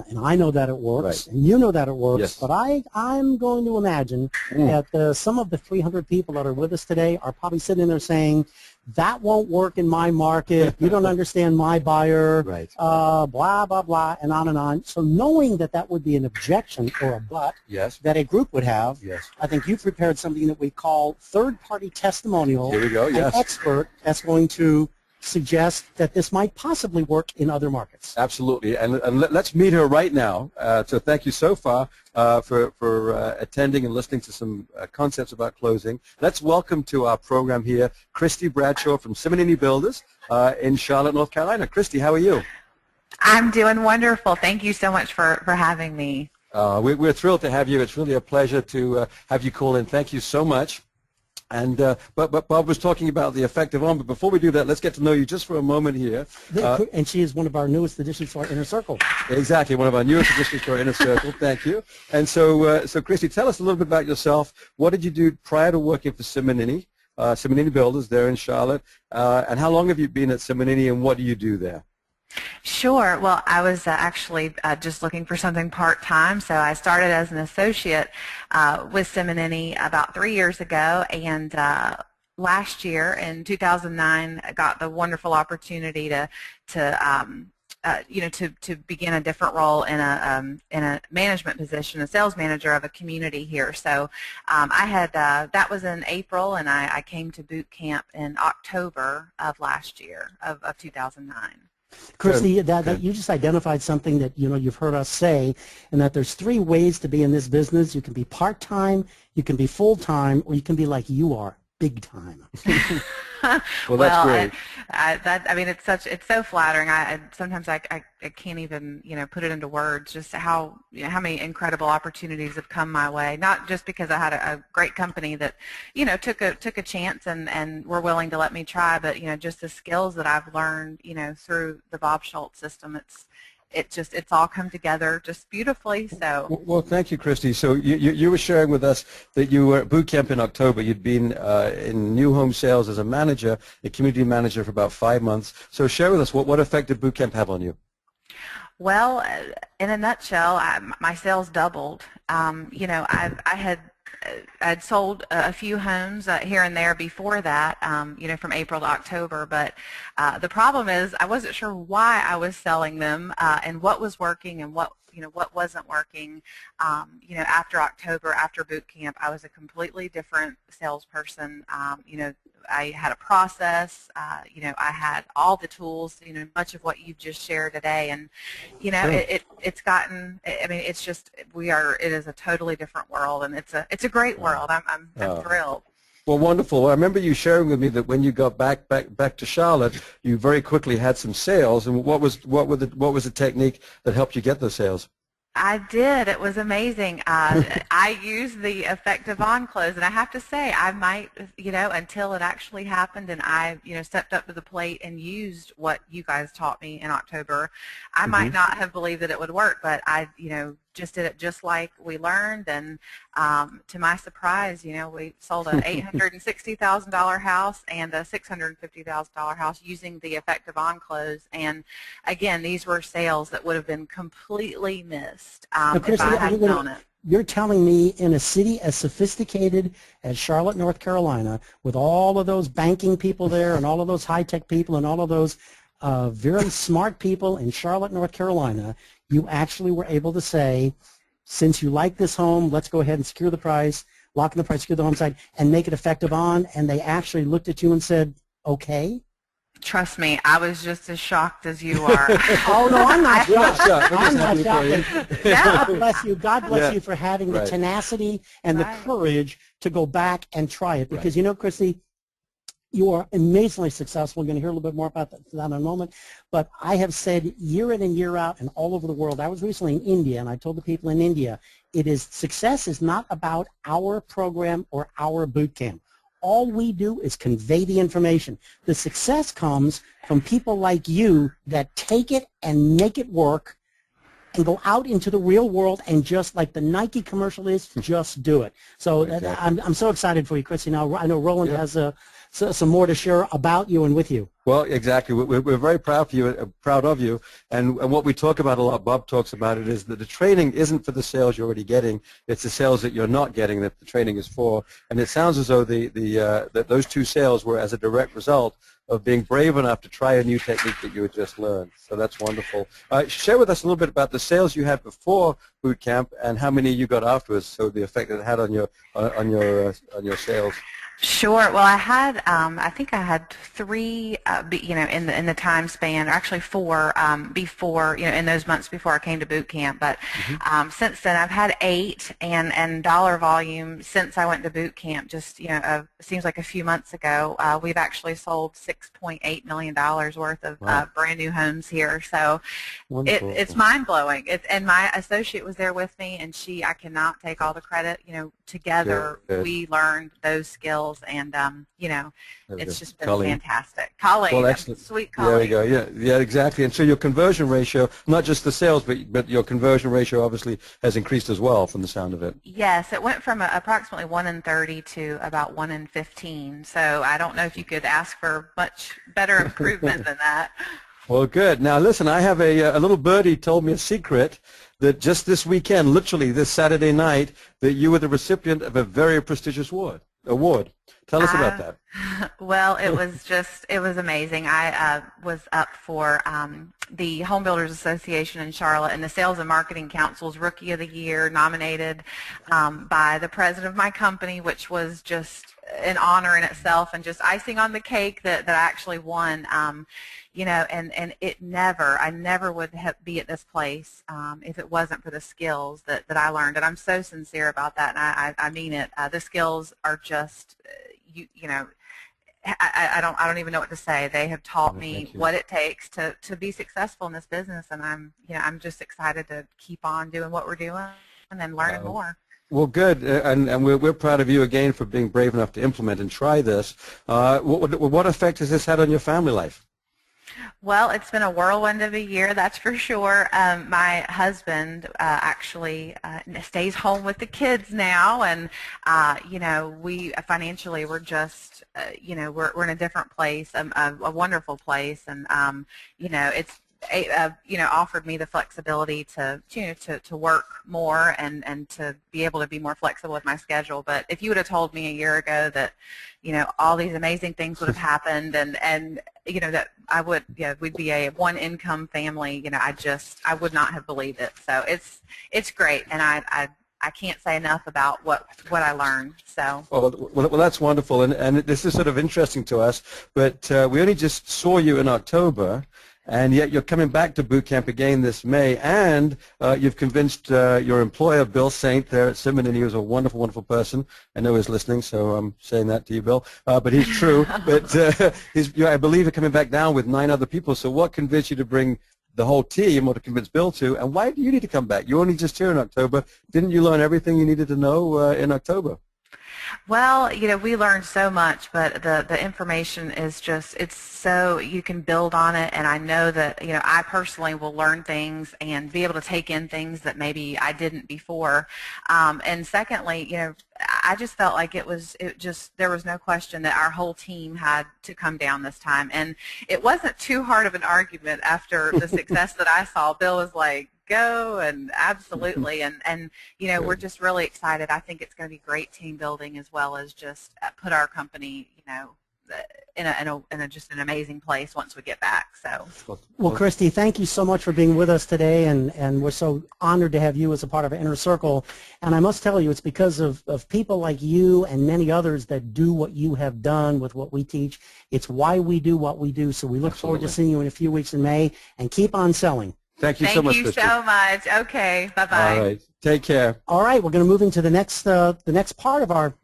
and I know that it works, Right. and you know that it works, Yes. but I'm going to imagine that some of the 300 people that are with us today are probably sitting there saying, that won't work in my market, you don't understand my buyer, Right. blah, blah, blah, and on and on. So knowing that that would be an objection or a but Yes. that a group would have, Yes. I think you've prepared something that we call third-party testimonial. Here we go, yes. An expert that's going to suggest that this might possibly work in other markets. Absolutely, and let's meet her right now. So thank you so far for attending and listening to some concepts about closing. Let's welcome to our program here Christy Bradshaw from Simonini Builders in Charlotte, North Carolina. Christy, how are you? I'm doing wonderful. Thank you so much for having me. We're thrilled to have you. It's really a pleasure to have you call in. Thank you so much. And but Bob was talking about the effective on, but before we do that, let's get to know you just for a moment here. And she is one of our newest additions to our inner circle. Exactly, one of our newest additions to our inner circle. Thank you. And so, so Christy, tell us a little bit about yourself. What did you do prior to working for Simonini, Simonini Builders there in Charlotte? And how long have you been at Simonini, and what do you do there? Sure. Well, I was actually just looking for something part-time, so I started as an associate with Simonini about 3 years ago, and last year in 2009, I got the wonderful opportunity to begin a different role in a management position, a sales manager of a community here. So I had that was in April, and I came to boot camp in October of last year of 2009. Christy, that you just identified something that you've heard us say, and that there's 3 ways to be in this business. You can be part-time, you can be full-time, or you can be like you are, big time. Well, that's great. I mean, it's so flattering. Sometimes I can't even put it into words. Just how many incredible opportunities have come my way. Not just because I had a great company that took a chance and were willing to let me try, but just the skills that I've learned through the Bob Schultz system. It's all come together just beautifully. So well, thank you, Christy. So you were sharing with us that you were at boot camp in October. You'd been in new home sales as a manager, a community manager for about 5 months. So share with us what effect did boot camp have on you? Well, in a nutshell, my sales doubled. I'd sold a few homes here and there before that, from April to October, but the problem is I wasn't sure why I was selling them and what was working and what wasn't working. After October, after boot camp, I was a completely different salesperson. I had a process. I had all the tools. Much of what you've just shared today, and it's gotten. I mean, it's just it is a totally different world, and it's a great world. I'm thrilled. Well, wonderful. I remember you sharing with me that when you got back to Charlotte, you very quickly had some sales. And what was the technique that helped you get those sales? I did. It was amazing. I used the effective on close, and I have to say, I might, until it actually happened, and I, stepped up to the plate and used what you guys taught me in October. I might not have believed that it would work, but I, just did it just like we learned, and to my surprise, we sold an $860,000 house and a $650,000 house using the effective on close. And again, these were sales that would have been completely missed if I hadn't known it. You're telling me in a city as sophisticated as Charlotte, North Carolina, with all of those banking people there and all of those high-tech people and all of those very smart people in Charlotte, North Carolina, you actually were able to say, since you like this home, let's go ahead and secure the price, lock in the price, secure the home site, and make it effective on, and they actually looked at you and said, okay? Trust me, I was just as shocked as you are. Oh, no, I'm not shocked. I'm not shocked. God bless you. God bless you for having the Right. tenacity and the courage to go back and try it. Because, Christy, you are amazingly successful. We're going to hear a little bit more about that in a moment. But I have said year in and year out and all over the world. I was recently in India, and I told the people in India, success is not about our program or our boot camp. All we do is convey the information. The success comes from people like you that take it and make it work and go out into the real world and just like the Nike commercial is, just do it. So I'm so excited for you, Christy. Now, I know Roland has some more to share about you and with you. Well, exactly. We're very proud of you, and what we talk about a lot, Bob talks about it, is that the training isn't for the sales you're already getting. It's the sales that you're not getting that the training is for. And it sounds as though that those two sales were as a direct result of being brave enough to try a new technique that you had just learned. So that's wonderful. Share with us a little bit about the sales you had before boot camp and how many you got afterwards. So the effect that it had on your sales. Sure. Well, I think I had 3, in the time span, or actually 4 before, in those months before I came to boot camp. But since then, I've had 8, and dollar volume since I went to boot camp. Just it seems like a few months ago, we've actually sold $6.8 million worth of brand new homes here. So it's mind blowing. And my associate was there with me, and I cannot take all the credit. Together we learned those skills. And it's just been fantastic. Colleen, well, excellent. Sweet Colleen. There we go. Yeah, exactly. And so your conversion ratio, not just the sales, but your conversion ratio obviously has increased as well, from the sound of it. Yes, it went from approximately 1 in 30 to about 1 in 15. So I don't know if you could ask for much better improvement than that. Well, good. Now, listen, I have a little birdie told me a secret that just this weekend, literally this Saturday night, that you were the recipient of a very prestigious award. Tell us about that. Well, it was amazing. I was up for the Home Builders Association in Charlotte and the Sales and Marketing Council's Rookie of the Year, nominated by the president of my company, which was just an honor in itself and just icing on the cake that I actually won. And I never would be at this place if it wasn't for the skills that I learned. And I'm so sincere about that, and I mean it. The skills are just, I don't even know what to say. They have taught me what it takes to be successful in this business, and I'm just excited to keep on doing what we're doing and then learning more. Well, good, and we're proud of you again for being brave enough to implement and try this. What effect has this had on your family life? Well, it's been a whirlwind of a year, that's for sure. My husband actually stays home with the kids now, and we financially we're just we're in a different place, a wonderful place, and it's offered me the flexibility to work more and to be able to be more flexible with my schedule. But if you would have told me a year ago that all these amazing things would have happened and that we'd be a one income family, I would not have believed it. So it's great, and I can't say enough about what I learned. So well, that's wonderful, and this is sort of interesting to us, but we only just saw you in October. And yet you're coming back to boot camp again this May, and you've convinced your employer, Bill Saint, there at Simonini, who's a wonderful, wonderful person. I know he's listening, so I'm saying that to you, Bill. But he's true. But I believe you're coming back down with 9 other people. So what convinced you to bring the whole team, or to convince Bill to, and why do you need to come back? You're only just here in October. Didn't you learn everything you needed to know in October? Well, we learned so much, but the information is just, it's so, you can build on it, and I know that, I personally will learn things and be able to take in things that maybe I didn't before. And secondly, I just felt like there was no question that our whole team had to come down this time. And it wasn't too hard of an argument after the success that I saw. Bill was like, go, and absolutely, and we're just really excited. I think it's going to be great team building, as well as just put our company in just an amazing place once we get back. So well, Christy, thank you so much for being with us today, and we're so honored to have you as a part of our inner circle. And I must tell you, it's because of people like you and many others that do what you have done with what we teach. It's why we do what we do. So we look forward to seeing you in a few weeks in May, and keep on selling. Thank you so much, Christy. Thank you so much. Okay, bye-bye. All right, take care. All right, we're going to move into the next part of our